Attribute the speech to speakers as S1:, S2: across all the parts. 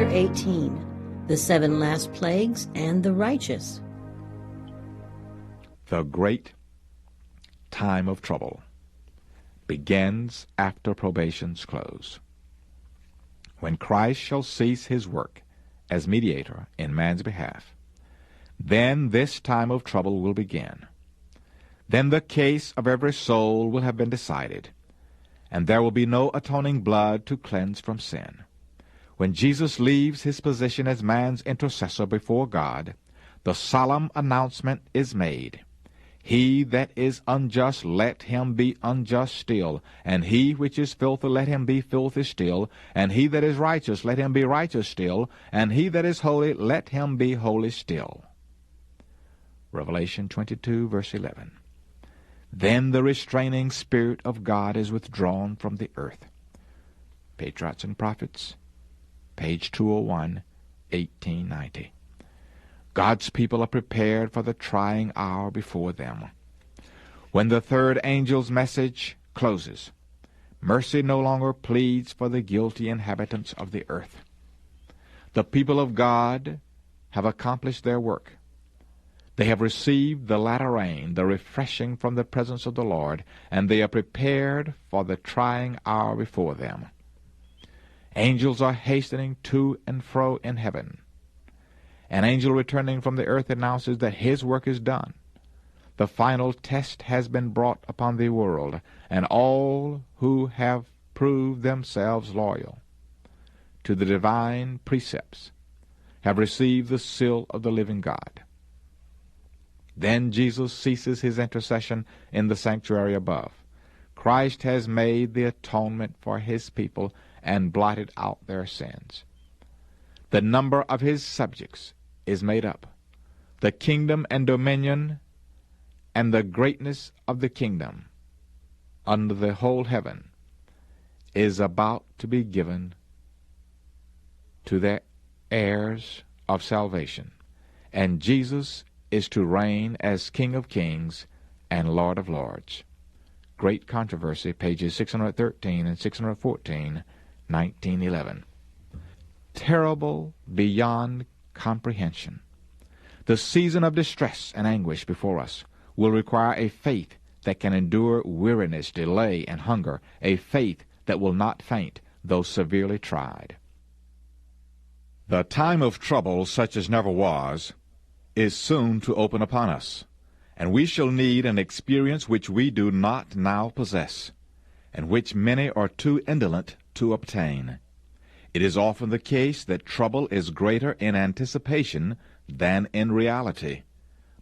S1: Chapter 18, The Seven Last Plagues and the Righteous.
S2: The great time of trouble begins after probation's close, when Christ shall cease his work as mediator in man's behalf. Then this time of trouble will begin. Then the case of every soul will have been decided, and there will be no atoning blood to cleanse from sin. When Jesus leaves his position as man's intercessor before God, the solemn announcement is made, "He that is unjust, let him be unjust still, and he which is filthy, let him be filthy still, and he that is righteous, let him be righteous still, and he that is holy, let him be holy still." Revelation 22, verse 11. Then the restraining Spirit of God is withdrawn from the earth. Patriots and Prophets, page 201, 1890. God's people are prepared for the trying hour before them. When the third angel's message closes, mercy no longer pleads for the guilty inhabitants of the earth. The people of God have accomplished their work. They have received the latter rain, the refreshing from the presence of the Lord, and they are prepared for the trying hour before them. Angels are hastening to and fro in heaven. An angel returning from the earth announces that his work is done. The final test has been brought upon the world, and all who have proved themselves loyal to the divine precepts have received the seal of the living God. Then Jesus ceases his intercession in the sanctuary above. Christ has made the atonement for his people and blotted out their sins. The number of his subjects is made up. The kingdom and dominion and the greatness of the kingdom under the whole heaven is about to be given to the heirs of salvation, and Jesus is to reign as King of Kings and Lord of Lords. Great Controversy, pages 613 and 614, 1911. Terrible beyond comprehension. The season of distress and anguish before us will require a faith that can endure weariness, delay, and hunger, a faith that will not faint, though severely tried. The time of trouble, such as never was, is soon to open upon us, and we shall need an experience which we do not now possess, and which many are too indolent to obtain. It is often the case that trouble is greater in anticipation than in reality,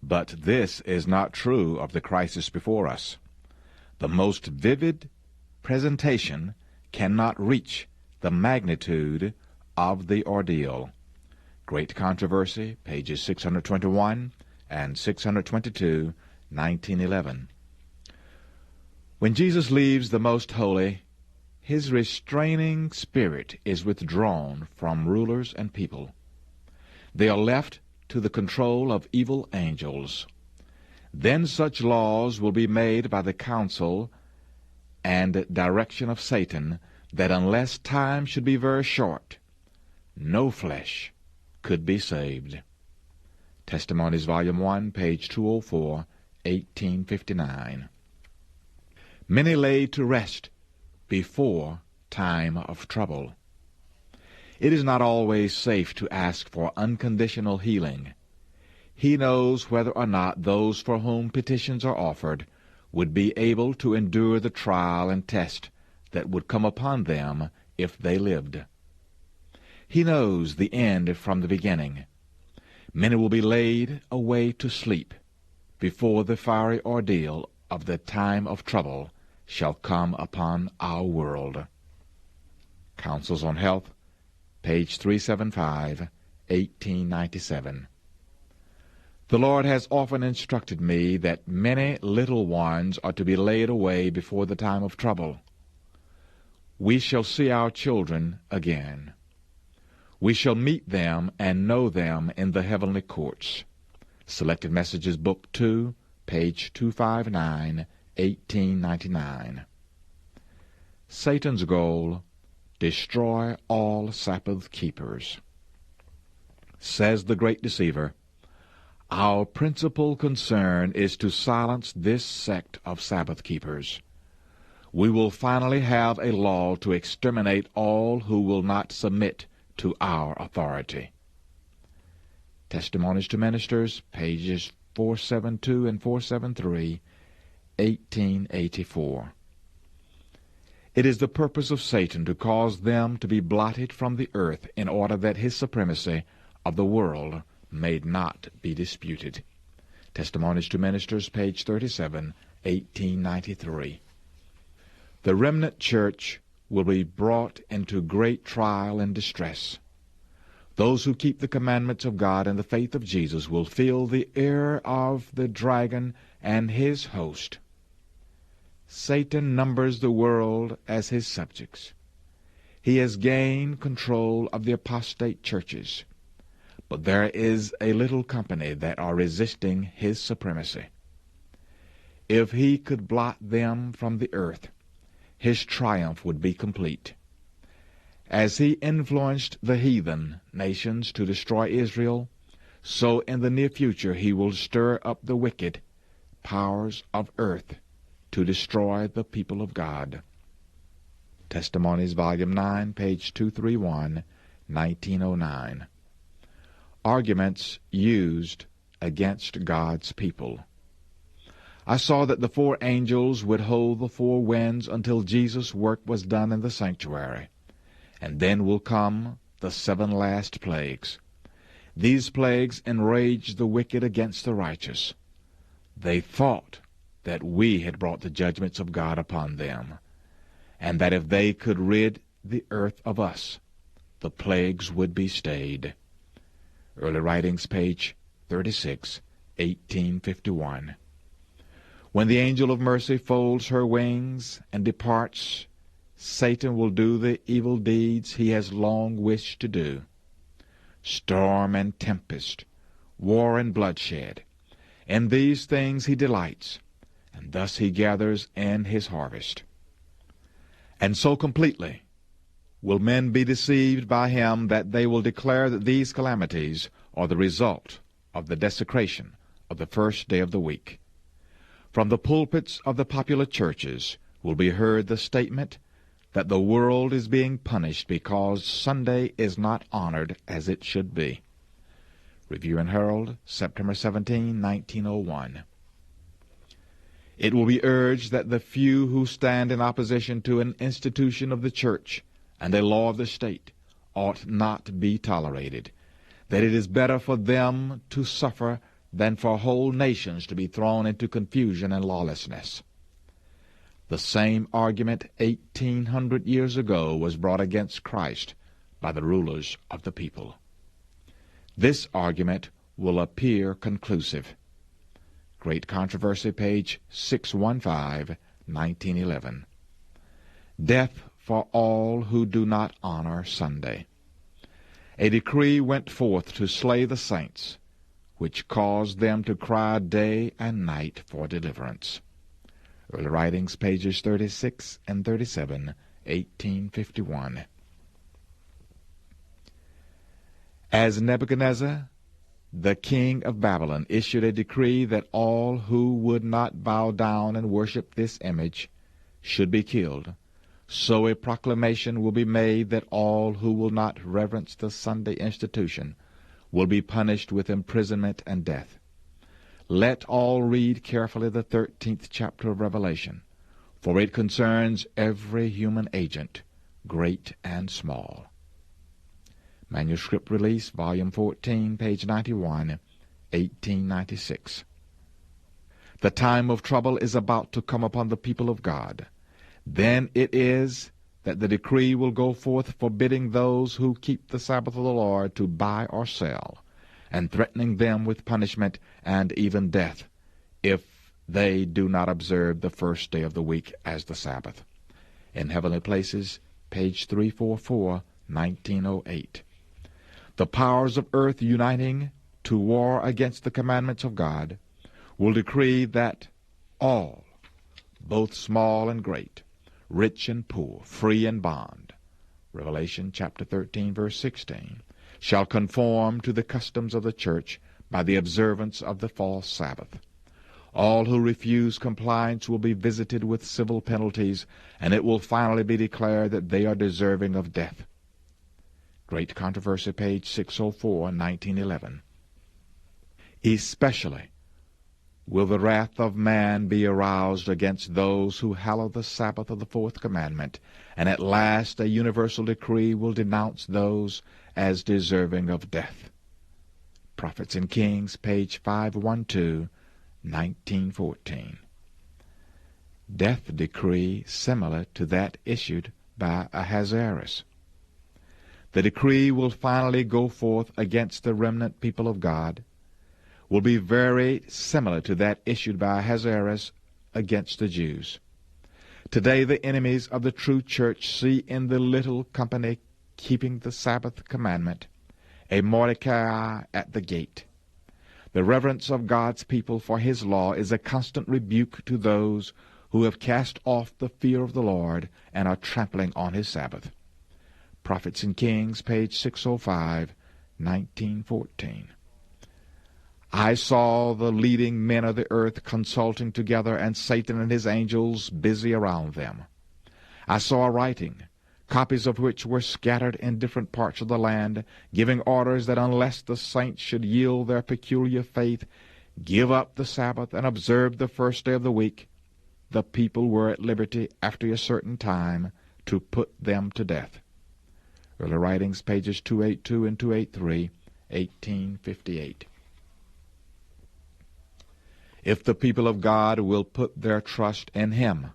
S2: but this is not true of the crisis before us. The most vivid presentation cannot reach the magnitude of the ordeal. Great Controversy, pages 621 and 622, 1911. When Jesus leaves the most holy, his restraining spirit is withdrawn from rulers and people. They are left to the control of evil angels. Then such laws will be made by the counsel and direction of Satan that unless time should be very short, no flesh could be saved. Testimonies, Volume 1, page 204, 1859. Many laid to rest before time of trouble. It is not always safe to ask for unconditional healing. He knows whether or not those for whom petitions are offered would be able to endure the trial and test that would come upon them if they lived. He knows the end from the beginning. Many will be laid away to sleep before the fiery ordeal of the time of trouble shall come upon our world. Counsels on Health, page 375, 1897. The Lord has often instructed me that many little ones are to be laid away before the time of trouble. We shall see our children again. We shall meet them and know them in the heavenly courts. Selected Messages, Book 2, page 259, 1899. Satan's goal, destroy all Sabbath keepers. Says the great deceiver, "Our principal concern is to silence this sect of Sabbath keepers. We will finally have a law to exterminate all who will not submit to our authority." Testimonies to Ministers, pages 472 and 473, 1884. It is the purpose of Satan to cause them to be blotted from the earth in order that his supremacy of the world may not be disputed. Testimonies to Ministers, page 37, 1893. The remnant church will be brought into great trial and distress. Those who keep the commandments of God and the faith of Jesus will feel the ire of the dragon and his host. Satan numbers the world as his subjects. He has gained control of the apostate churches, but there is a little company that are resisting his supremacy. If he could blot them from the earth, his triumph would be complete. As he influenced the heathen nations to destroy Israel, so in the near future he will stir up the wicked powers of earth to destroy the people of God. Testimonies, Volume 9, page 231, 1909. Arguments used against God's people. I saw that the 4 angels would hold the 4 winds until Jesus' work was done in the sanctuary, and then will come the 7 last plagues. These plagues enraged the wicked against the righteous. They thought that we had brought the judgments of God upon them, and that if they could rid the earth of us, the plagues would be stayed. Early Writings, page 36, 1851. When the angel of mercy folds her wings and departs, Satan will do the evil deeds he has long wished to do. Storm and tempest, war and bloodshed, in these things he delights, and thus he gathers in his harvest. And so completely will men be deceived by him that they will declare that these calamities are the result of the desecration of the first day of the week. From the pulpits of the popular churches will be heard the statement that the world is being punished because Sunday is not honored as it should be. Review and Herald, September 17, 1901. It will be urged that the few who stand in opposition to an institution of the church and a law of the state ought not be tolerated, that it is better for them to suffer than for whole nations to be thrown into confusion and lawlessness. The same argument 1800 years ago was brought against Christ by the rulers of the people. This argument will appear conclusive. Great Controversy, page 615, 1911. Death for all who do not honor Sunday. A decree went forth to slay the saints, which caused them to cry day and night for deliverance. Early Writings, pages 36 and 37, 1851. As Nebuchadnezzar, the king of Babylon, issued a decree that all who would not bow down and worship this image should be killed, so a proclamation will be made that all who will not reverence the Sunday institution will be punished with imprisonment and death. Let all read carefully the 13th chapter of Revelation, for it concerns every human agent, great and small. Manuscript Release, Volume 14, page 91, 1896. The time of trouble is about to come upon the people of God. Then it is that the decree will go forth forbidding those who keep the Sabbath of the Lord to buy or sell, and threatening them with punishment and even death if they do not observe the first day of the week as the Sabbath. In Heavenly Places, page 344, 1908. The powers of earth uniting to war against the commandments of God will decree that all, both small and great, rich and poor, free and bond, Revelation chapter 13, verse 16, shall conform to the customs of the church by the observance of the false Sabbath. All who refuse compliance will be visited with civil penalties, and it will finally be declared that they are deserving of death. Great Controversy, page 604, 1911. Especially will the wrath of man be aroused against those who hallow the Sabbath of the fourth commandment, and at last a universal decree will denounce those as deserving of death. Prophets and Kings, page 512, 1914. Death decree similar to that issued by Ahasuerus. The decree will finally go forth against the remnant people of God, will be very similar to that issued by Ahasuerus against the Jews. Today the enemies of the true church see in the little company keeping the Sabbath commandment a Mordecai at the gate. The reverence of God's people for his law is a constant rebuke to those who have cast off the fear of the Lord and are trampling on his Sabbath. Prophets and Kings, page 605, 1914. I saw the leading men of the earth consulting together, and Satan and his angels busy around them. I saw a writing, copies of which were scattered in different parts of the land, giving orders that unless the saints should yield their peculiar faith, give up the Sabbath, and observe the first day of the week, the people were at liberty after a certain time to put them to death. Early Writings, pages 282 and 283, 1858. If the people of God will put their trust in him,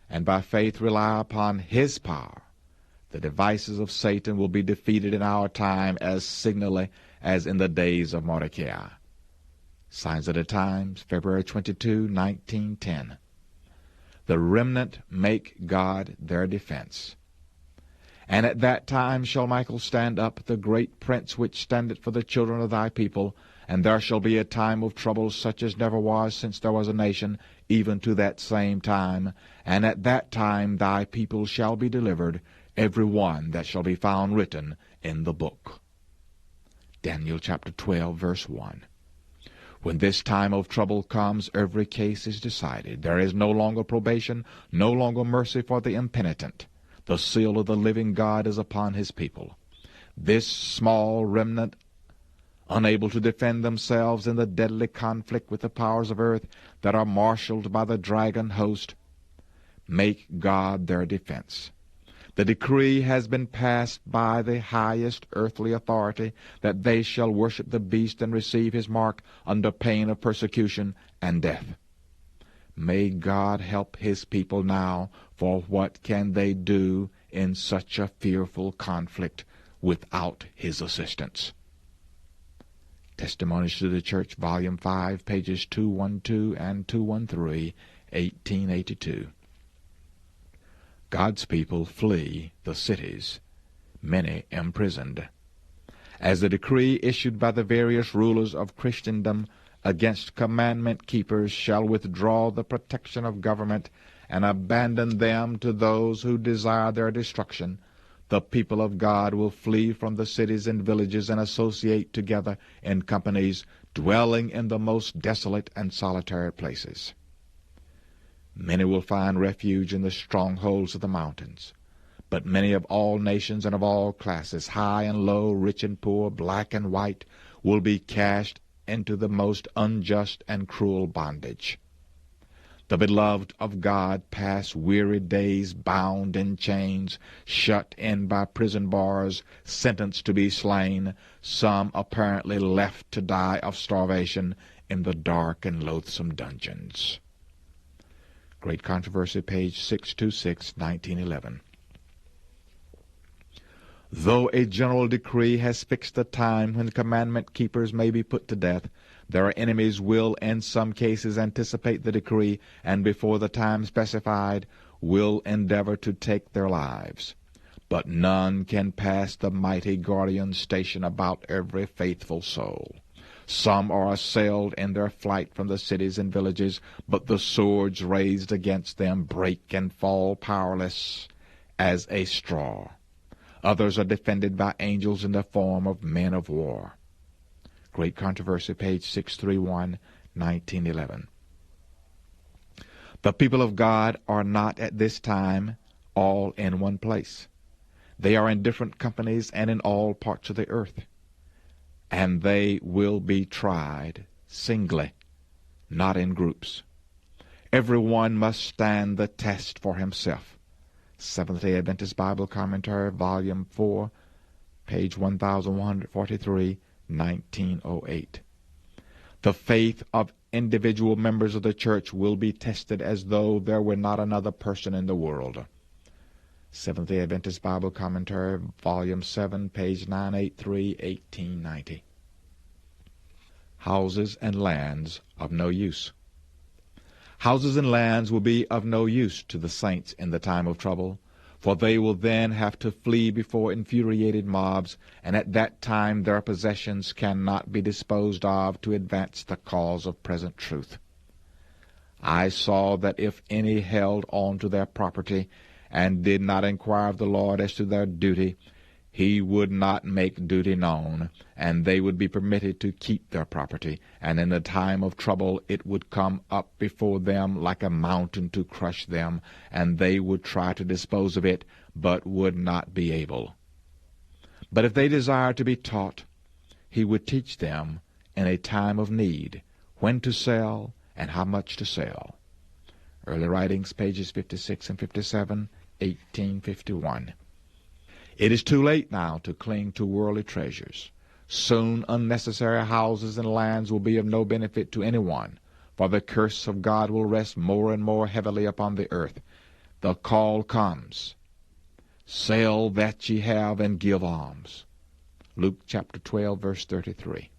S2: and by faith rely upon his power, the devices of Satan will be defeated in our time as signally as in the days of Mordecai. Signs of the Times, February 22, 1910. The remnant make God their defense. And at that time shall Michael stand up, the great prince which standeth for the children of thy people, and there shall be a time of trouble such as never was since there was a nation, even to that same time. And at that time thy people shall be delivered, every one that shall be found written in the book. Daniel chapter 12, verse 1. When this time of trouble comes, every case is decided. There is no longer probation, no longer mercy for the impenitent. The seal of the living God is upon his people. This small remnant, unable to defend themselves in the deadly conflict with the powers of earth that are marshaled by the dragon host, make God their defense. The decree has been passed by the highest earthly authority that they shall worship the beast and receive his mark under pain of persecution and death. May God help his people now, for what can they do in such a fearful conflict without his assistance? Testimonies to the Church, Volume 5, pages 212 and 213, 1882. God's people flee the cities, many imprisoned. As the decree issued by the various rulers of Christendom against commandment keepers shall withdraw the protection of government and abandon them to those who desire their destruction, the people of God will flee from the cities and villages and associate together in companies, dwelling in the most desolate and solitary places. Many will find refuge in the strongholds of the mountains, but many of all nations and of all classes, high and low, rich and poor, black and white, will be cast into the most unjust and cruel bondage. The beloved of God pass weary days bound in chains, shut in by prison bars, sentenced to be slain, some apparently left to die of starvation in the dark and loathsome dungeons. Great Controversy, page 626, 1911. Though a general decree has fixed the time when commandment keepers may be put to death, their enemies will in some cases anticipate the decree, and before the time specified will endeavor to take their lives. But none can pass the mighty guardian station about every faithful soul. Some are assailed in their flight from the cities and villages, but the swords raised against them break and fall powerless as a straw. Others are defended by angels in the form of men of war. Great Controversy, page 631, 1911. The people of God are not at this time all in one place. They are in different companies and in all parts of the earth. And they will be tried singly, not in groups. Everyone must stand the test for himself. Seventh-day Adventist Bible Commentary, Volume 4, page 1143, 1908. The faith of individual members of the church will be tested as though there were not another person in the world. Seventh-day Adventist Bible Commentary, Volume 7, page 983, 1890. Houses and lands of no use. Houses and lands will be of no use to the saints in the time of trouble, for they will then have to flee before infuriated mobs, and at that time their possessions cannot be disposed of to advance the cause of present truth. I saw that if any held on to their property, and did not inquire of the Lord as to their duty, he would not make duty known, and they would be permitted to keep their property, and in the time of trouble it would come up before them like a mountain to crush them, and they would try to dispose of it, but would not be able. But if they desired to be taught, he would teach them in a time of need when to sell and how much to sell. Early Writings, pages 56 and 57, 1851. It is too late now to cling to worldly treasures. Soon unnecessary houses and lands will be of no benefit to anyone, for the curse of God will rest more and more heavily upon the earth. The call comes, "Sell that ye have and give alms." Luke chapter 12, verse 33.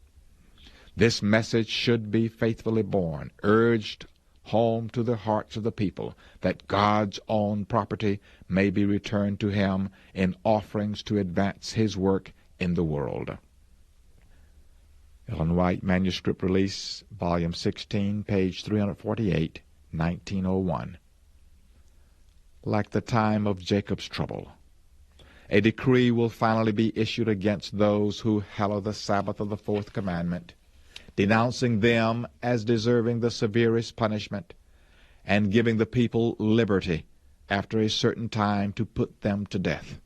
S2: This message should be faithfully borne, urged home to the hearts of the people, that God's own property may be returned to him in offerings to advance his work in the world. Ellen White Manuscript Release, Volume 16, page 348, 1901. Like the time of Jacob's trouble, a decree will finally be issued against those who hallow the Sabbath of the fourth commandment, denouncing them as deserving the severest punishment, and giving the people liberty after a certain time to put them to death.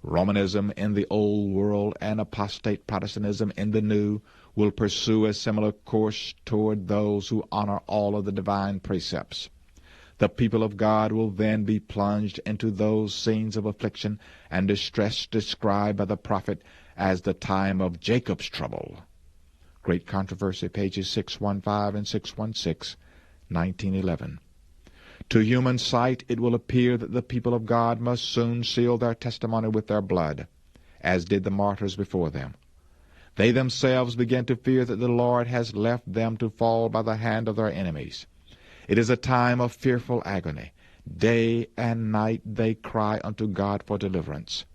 S2: Romanism in the Old World and apostate Protestantism in the New will pursue a similar course toward those who honor all of the divine precepts. The people of God will then be plunged into those scenes of affliction and distress described by the prophet as the time of Jacob's trouble. Great Controversy, pages 615 and 616, 1911. To human sight it will appear that the people of God must soon seal their testimony with their blood, as did the martyrs before them. They themselves begin to fear that the Lord has left them to fall by the hand of their enemies. It is a time of fearful agony. Day and night they cry unto God for deliverance.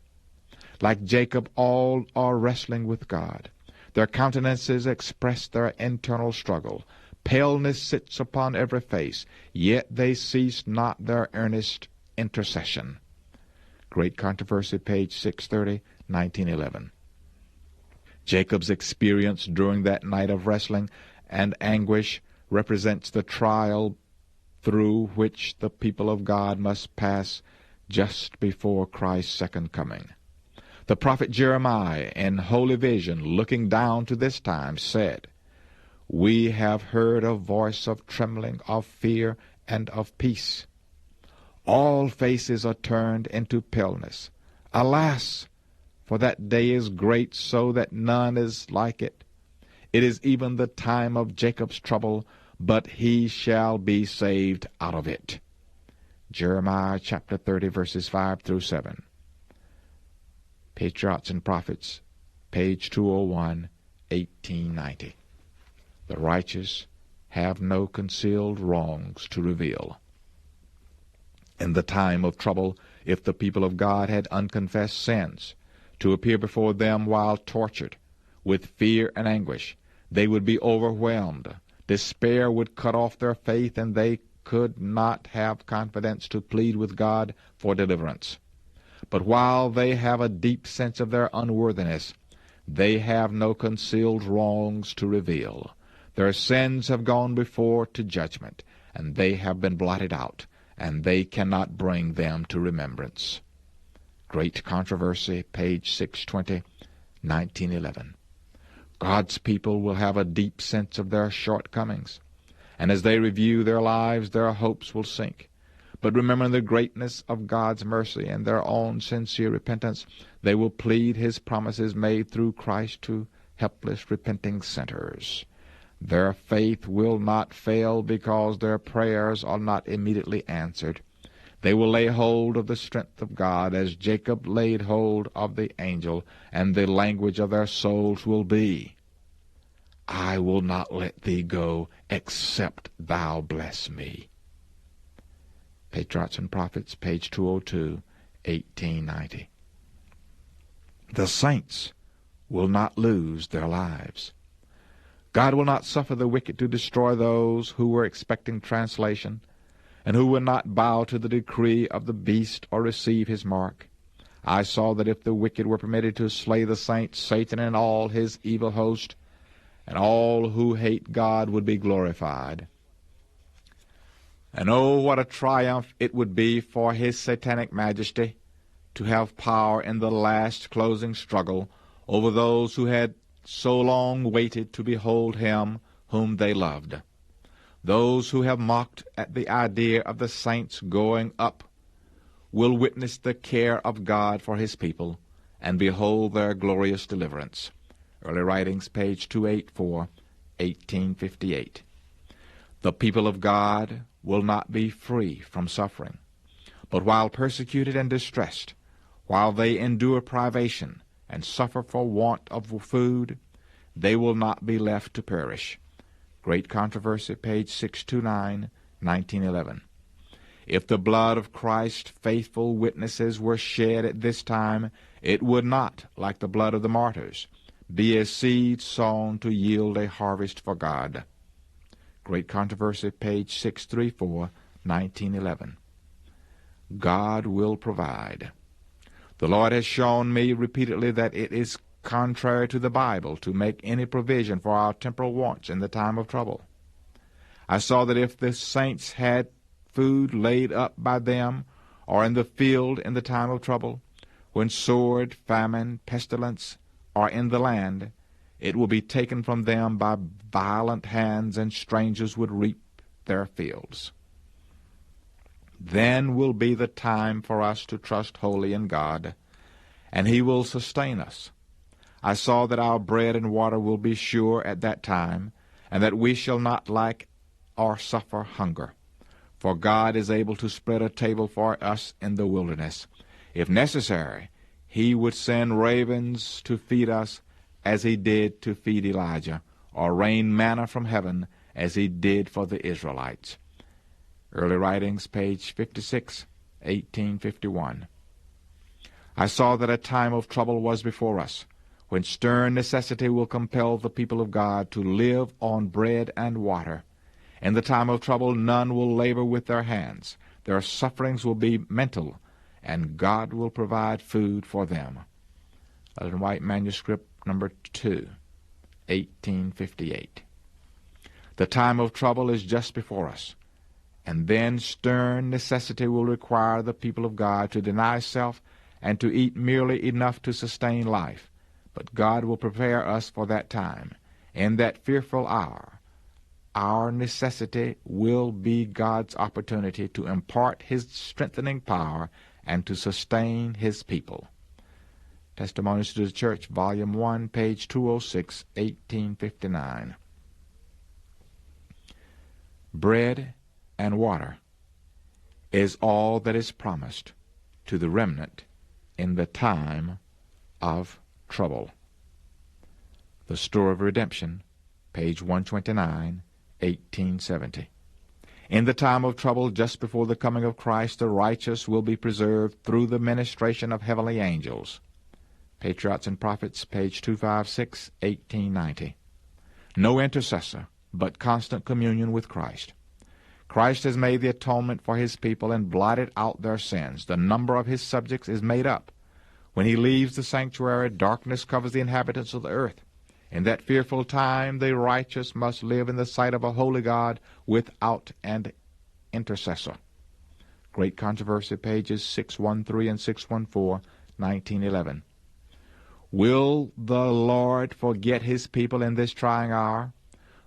S2: Like Jacob, all are wrestling with God. Their countenances express their internal struggle. Paleness sits upon every face, yet they cease not their earnest intercession. Great Controversy, page 630, 1911. Jacob's experience during that night of wrestling and anguish represents the trial through which the people of God must pass just before Christ's second coming. The prophet Jeremiah, in holy vision, looking down to this time, said, "We have heard a voice of trembling, of fear, and of peace. All faces are turned into paleness. Alas, for that day is great, so that none is like it. It is even the time of Jacob's trouble, but he shall be saved out of it." Jeremiah chapter 30, verses 5 through 7. Patriots and Prophets, page 201, 1890. The righteous have no concealed wrongs to reveal. In the time of trouble, if the people of God had unconfessed sins to appear before them while tortured with fear and anguish, they would be overwhelmed. Despair would cut off their faith, and they could not have confidence to plead with God for deliverance. But while they have a deep sense of their unworthiness, they have no concealed wrongs to reveal. Their sins have gone before to judgment, and they have been blotted out, and they cannot bring them to remembrance. Great Controversy, page 620, 1911. God's people will have a deep sense of their shortcomings, and as they review their lives, their hopes will sink. But remembering the greatness of God's mercy and their own sincere repentance, they will plead His promises made through Christ to helpless, repenting sinners. Their faith will not fail because their prayers are not immediately answered. They will lay hold of the strength of God as Jacob laid hold of the angel, and the language of their souls will be, I will not let thee go except thou bless me. Patriots and Prophets, page 202, 1890. The saints will not lose their lives. God will not suffer the wicked to destroy those who were expecting translation, and who will not bow to the decree of the beast or receive his mark. I saw that if the wicked were permitted to slay the saints, Satan and all his evil host, and all who hate God would be glorified. And oh, what a triumph it would be for his satanic majesty to have power in the last closing struggle over those who had so long waited to behold him whom they loved. Those who have mocked at the idea of the saints going up will witness the care of God for his people and behold their glorious deliverance. Early Writings, page 284, 1858. The people of God will not be free from suffering, but while persecuted and distressed, while they endure privation and suffer for want of food, they will not be left to perish. Great Controversy, page 629, 1911. If the blood of Christ's faithful witnesses were shed at this time, it would not, like the blood of the martyrs, be a seed sown to yield a harvest for God. Great Controversy, page 634, 1911. God will provide. The Lord has shown me repeatedly that it is contrary to the Bible to make any provision for our temporal wants in the time of trouble. I saw that if the saints had food laid up by them, or in the field in the time of trouble, when sword, famine, pestilence are in the land, it will be taken from them by violent hands, and strangers would reap their fields. Then will be the time for us to trust wholly in God, and He will sustain us. I saw that our bread and water will be sure at that time, and that we shall not lack or suffer hunger. For God is able to spread a table for us in the wilderness. If necessary, He would send ravens to feed us, as He did to feed Elijah, or rain manna from heaven, as He did for the Israelites. Early Writings, page 56, 1851. I saw that a time of trouble was before us, when stern necessity will compel the people of God to live on bread and water. In the time of trouble, none will labor with their hands. Their sufferings will be mental, and God will provide food for them. Ellen White Manuscript number 2, 1858. The time of trouble is just before us, and then stern necessity will require the people of God to deny self and to eat merely enough to sustain life. But God will prepare us for that time. In that fearful hour, our necessity will be God's opportunity to impart His strengthening power and to sustain His people. Testimonies to the Church, Volume 1, page 206, 1859. Bread and water is all that is promised to the remnant in the time of trouble. The Store of Redemption, page 129, 1870. In the time of trouble, just before the coming of Christ, the righteous will be preserved through the ministration of heavenly angels. Patriots and Prophets, page 256, 1890. No intercessor, but constant communion with Christ. Christ has made the atonement for his people and blotted out their sins. The number of his subjects is made up. When he leaves the sanctuary, darkness covers the inhabitants of the earth. In that fearful time, the righteous must live in the sight of a holy God without an intercessor. Great Controversy, pages 613 and 614, 1911. Will the Lord forget his people in this trying hour?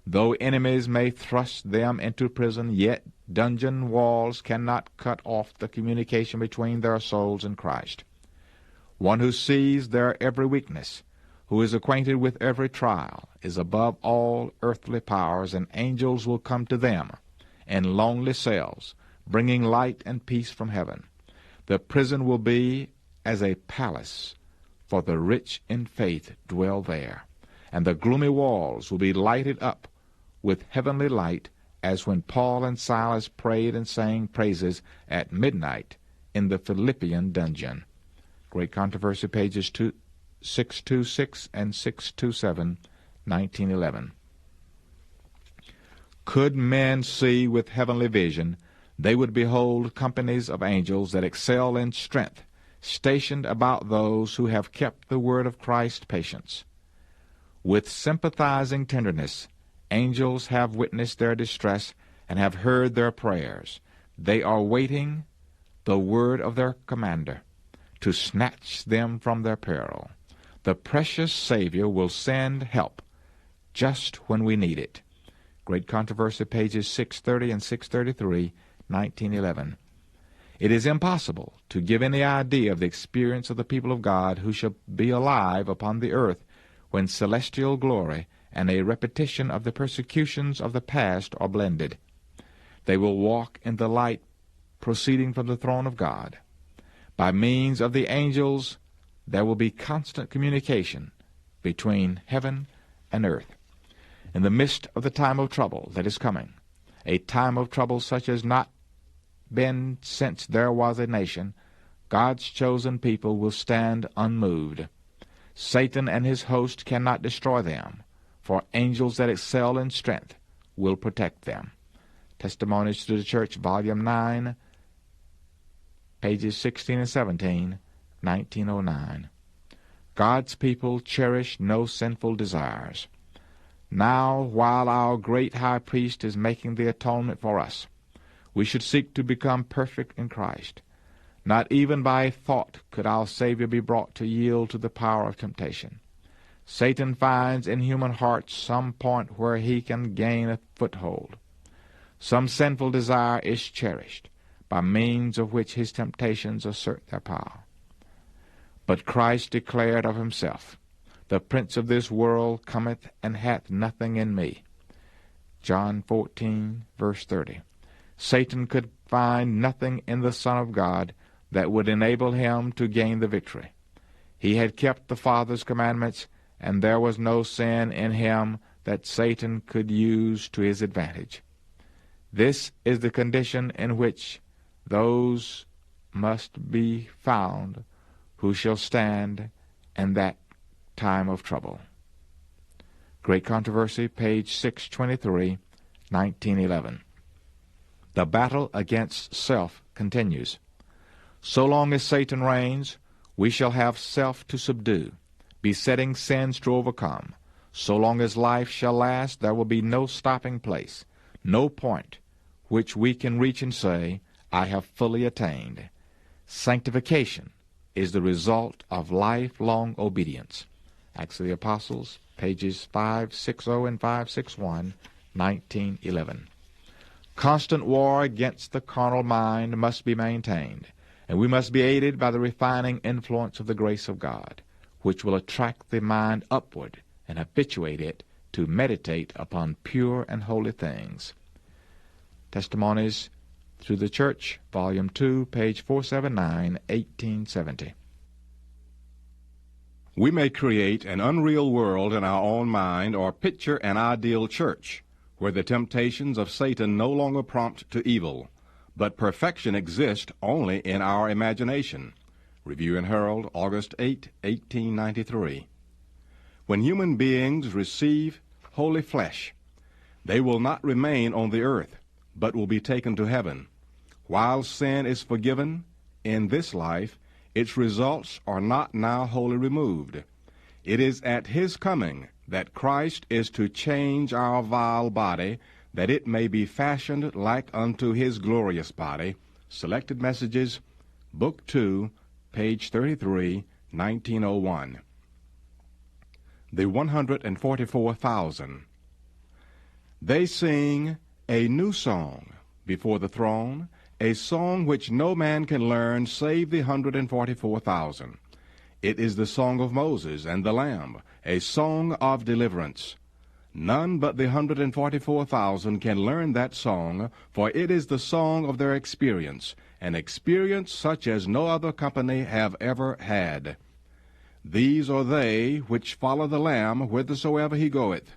S2: Though enemies may thrust them into prison, yet dungeon walls cannot cut off the communication between their souls and Christ. One who sees their every weakness, who is acquainted with every trial, is above all earthly powers, and angels will come to them in lonely cells, bringing light and peace from heaven. The prison will be as a palace, for the rich in faith dwell there, and the gloomy walls will be lighted up with heavenly light, as when Paul and Silas prayed and sang praises at midnight in the Philippian dungeon. Great Controversy, pages 626 and 627, 1911. Could men see with heavenly vision, they would behold companies of angels that excel in strength, stationed about those who have kept the word of Christ's patience. With sympathizing tenderness, angels have witnessed their distress and have heard their prayers. They are waiting the word of their commander to snatch them from their peril. The precious Savior will send help just when we need it. Great Controversy, pages 630 and 633, 1911. It is impossible to give any idea of the experience of the people of God who shall be alive upon the earth when celestial glory and a repetition of the persecutions of the past are blended. They will walk in the light proceeding from the throne of God. By means of the angels, there will be constant communication between heaven and earth. In the midst of the time of trouble that is coming, a time of trouble such as not been since there was a nation, God's chosen people will stand unmoved. Satan and his host cannot destroy them, for angels that excel in strength will protect them. Testimonies to the Church, Volume 9, pages 16 and 17, 1909. God's people cherish no sinful desires. Now, while our great high priest is making the atonement for us, we should seek to become perfect in Christ. Not even by a thought could our Savior be brought to yield to the power of temptation. Satan finds in human hearts some point where he can gain a foothold. Some sinful desire is cherished, by means of which his temptations assert their power. But Christ declared of himself, "The prince of this world cometh and hath nothing in me." John 14, verse 30. Satan could find nothing in the Son of God that would enable him to gain the victory. He had kept the Father's commandments, and there was no sin in him that Satan could use to his advantage. This is the condition in which those must be found who shall stand in that time of trouble. Great Controversy, page 623, 1911. The battle against self continues. So long as Satan reigns, we shall have self to subdue, besetting sins to overcome. So long as life shall last, there will be no stopping place, no point which we can reach and say, "I have fully attained." Sanctification is the result of lifelong obedience. Acts of the Apostles, pages 560 and 561, 1911. Constant war against the carnal mind must be maintained, and we must be aided by the refining influence of the grace of God, which will attract the mind upward and habituate it to meditate upon pure and holy things. Testimonies to the Church, Volume 2, page 479, 1870.
S3: We may create an unreal world in our own mind or picture an ideal church where the temptations of Satan no longer prompt to evil, but perfection exists only in our imagination. Review and Herald, August 8, 1893. When human beings receive holy flesh, they will not remain on the earth, but will be taken to heaven. While sin is forgiven in this life, its results are not now wholly removed. It is at his coming that Christ is to change our vile body, that it may be fashioned like unto his glorious body. Selected Messages, Book 2, page 33, 1901. The 144,000. They sing a new song before the throne, a song which no man can learn save the 144,000. It is the song of Moses and the Lamb, a song of deliverance. None but the 144,000 can learn that song, for it is the song of their experience, an experience such as no other company have ever had. These are they which follow the Lamb whithersoever he goeth.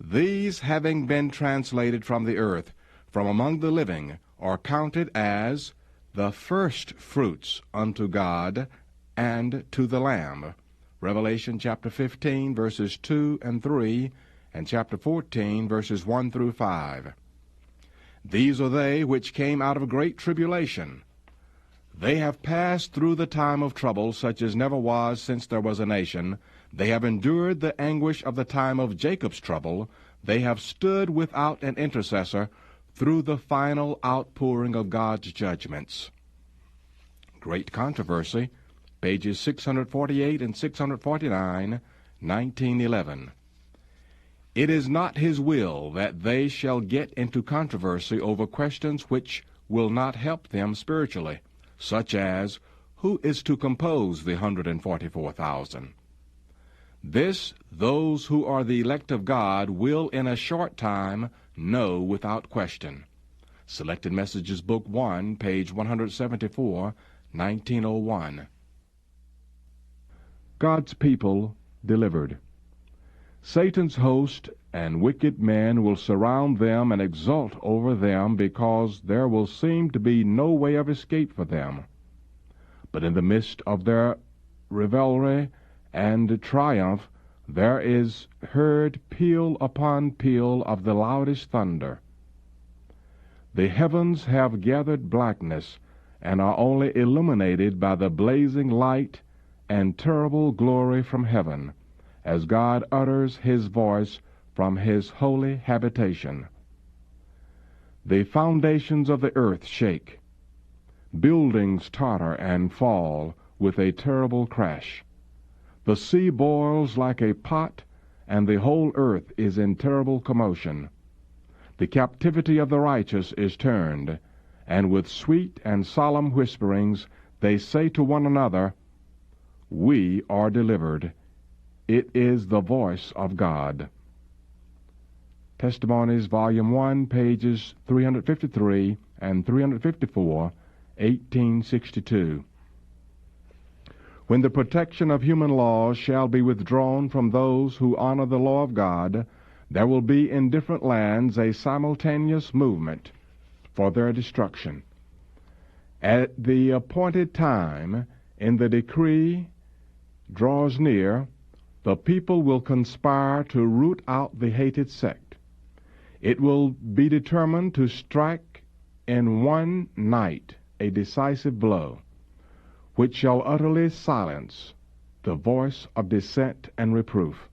S3: These, having been translated from the earth, from among the living, are counted as the first fruits unto God and to the Lamb. Revelation chapter 15, verses 2 and 3, and chapter 14, verses 1 through 5. These are they which came out of great tribulation. They have passed through the time of trouble such as never was since there was a nation. They have endured the anguish of the time of Jacob's trouble. They have stood without an intercessor through the final outpouring of God's judgments. Great Controversy, pages 648 and 649, 1911. It is not his will that they shall get into controversy over questions which will not help them spiritually, such as, who is to compose the 144,000? This those who are the elect of God will in a short time know without question. Selected Messages, Book 1, page 174, 1901. God's people delivered. Satan's host and wicked men will surround them and exult over them, because there will seem to be no way of escape for them. But in the midst of their revelry and triumph, there is heard peal upon peal of the loudest thunder. The heavens have gathered blackness, and are only illuminated by the blazing light and terrible glory from heaven, as God utters his voice from his holy habitation. The foundations of the earth shake. Buildings totter and fall with a terrible crash. The sea boils like a pot, and the whole earth is in terrible commotion. The captivity of the righteous is turned, and with sweet and solemn whisperings they say to one another, "We are delivered. It is the voice of God." Testimonies, Volume 1, pages 353 and 354, 1862. When the protection of human laws shall be withdrawn from those who honor the law of God, there will be in different lands a simultaneous movement for their destruction. At the appointed time, in the decree draws near, the people will conspire to root out the hated sect. It will be determined to strike in one night a decisive blow, which shall utterly silence the voice of dissent and reproof.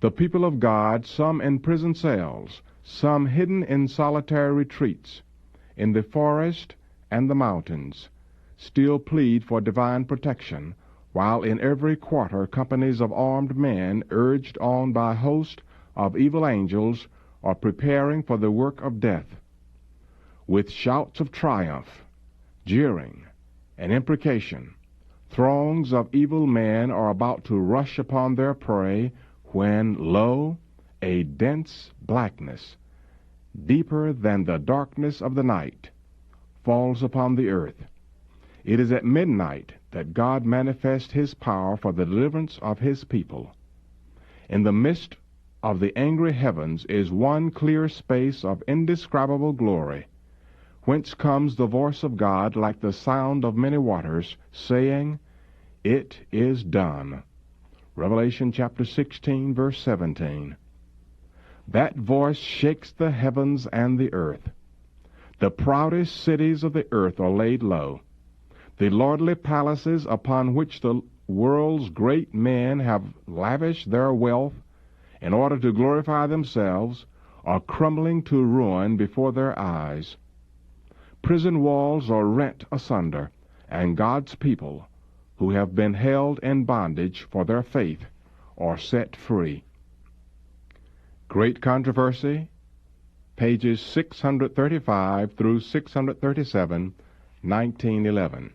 S3: The people of God, some in prison cells, some hidden in solitary retreats, in the forest and the mountains, still plead for divine protection, while in every quarter companies of armed men, urged on by a host of evil angels, are preparing for the work of death. With shouts of triumph, jeering, and imprecation, throngs of evil men are about to rush upon their prey, when, lo, a dense blackness, deeper than the darkness of the night, falls upon the earth. It is at midnight that God manifests his power for the deliverance of his people. In the midst of the angry heavens is one clear space of indescribable glory, whence comes the voice of God like the sound of many waters, saying, "It is done." Revelation chapter 16, verse 17.
S4: That voice shakes the heavens and the earth. The proudest cities of the earth are laid low. The lordly palaces upon which the world's great men have lavished their wealth in order to glorify themselves are crumbling to ruin before their eyes. Prison walls are rent asunder, and God's people, who have been held in bondage for their faith, are set free. Great Controversy, pages 635 through 637, 1911.